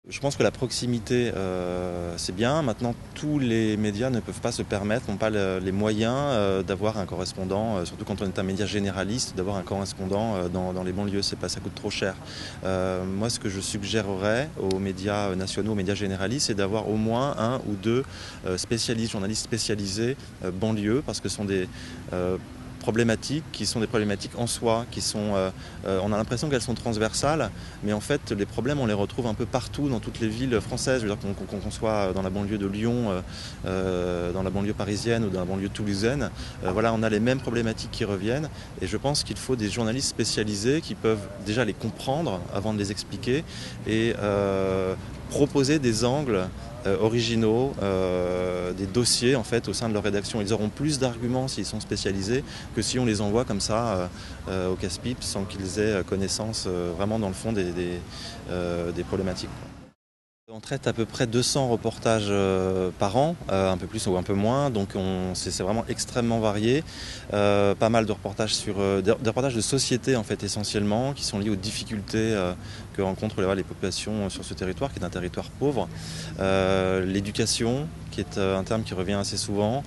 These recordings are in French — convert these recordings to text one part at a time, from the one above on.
Je pense que la proximité, c'est bien. Maintenant, tous les médias ne peuvent pas se permettre, n'ont pas les moyens d'avoir un correspondant, surtout quand on est un média généraliste, d'avoir un correspondant dans les banlieues. Ça coûte trop cher. Moi, ce que je suggérerais aux médias nationaux, aux médias généralistes, c'est d'avoir au moins un ou deux spécialistes, journalistes spécialisés banlieue, parce que ce sont des problématiques qui sont des problématiques en soi, on a l'impression qu'elles sont transversales, mais en fait les problèmes on les retrouve un peu partout dans toutes les villes françaises. Je veux dire qu'on soit dans la banlieue de Lyon, dans la banlieue parisienne ou dans la banlieue toulousaine, voilà, on a les mêmes problématiques qui reviennent, et je pense qu'il faut des journalistes spécialisés qui peuvent déjà les comprendre avant de les expliquer et proposer des angles originaux, des dossiers en fait au sein de leur rédaction. Ils auront plus d'arguments s'ils sont spécialisés que si on les envoie comme ça au casse-pipe sans qu'ils aient connaissance vraiment dans le fond des problématiques. On traite à peu près 200 reportages par an, un peu plus ou un peu moins, donc c'est vraiment extrêmement varié. Pas mal de reportages des reportages de société en fait essentiellement, qui sont liés aux difficultés que rencontrent les populations sur ce territoire, qui est un territoire pauvre. L'éducation, qui est un terme qui revient assez souvent.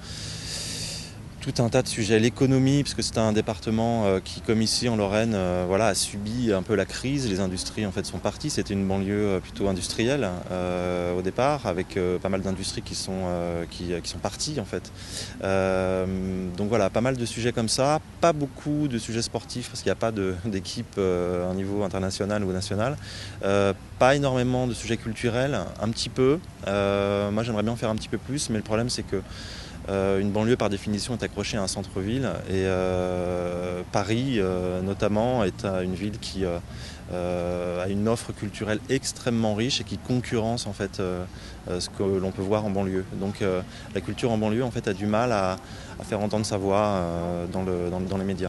Tout un tas de sujets, l'économie, puisque c'est un département qui, comme ici en Lorraine, voilà, a subi un peu la crise. Les industries en fait sont parties. C'était une banlieue plutôt industrielle au départ, avec pas mal d'industries qui sont parties en fait. Donc voilà, pas mal de sujets comme ça. Pas beaucoup de sujets sportifs parce qu'il n'y a pas d'équipe à un niveau international ou national. Pas énormément de sujets culturels, un petit peu. Moi j'aimerais bien en faire un petit peu plus, mais le problème c'est que une banlieue par définition est accrochée à un centre-ville, et Paris notamment est une ville qui a une offre culturelle extrêmement riche et qui concurrence en fait ce que l'on peut voir en banlieue. Donc la culture en banlieue en fait a du mal à faire entendre sa voix dans les médias.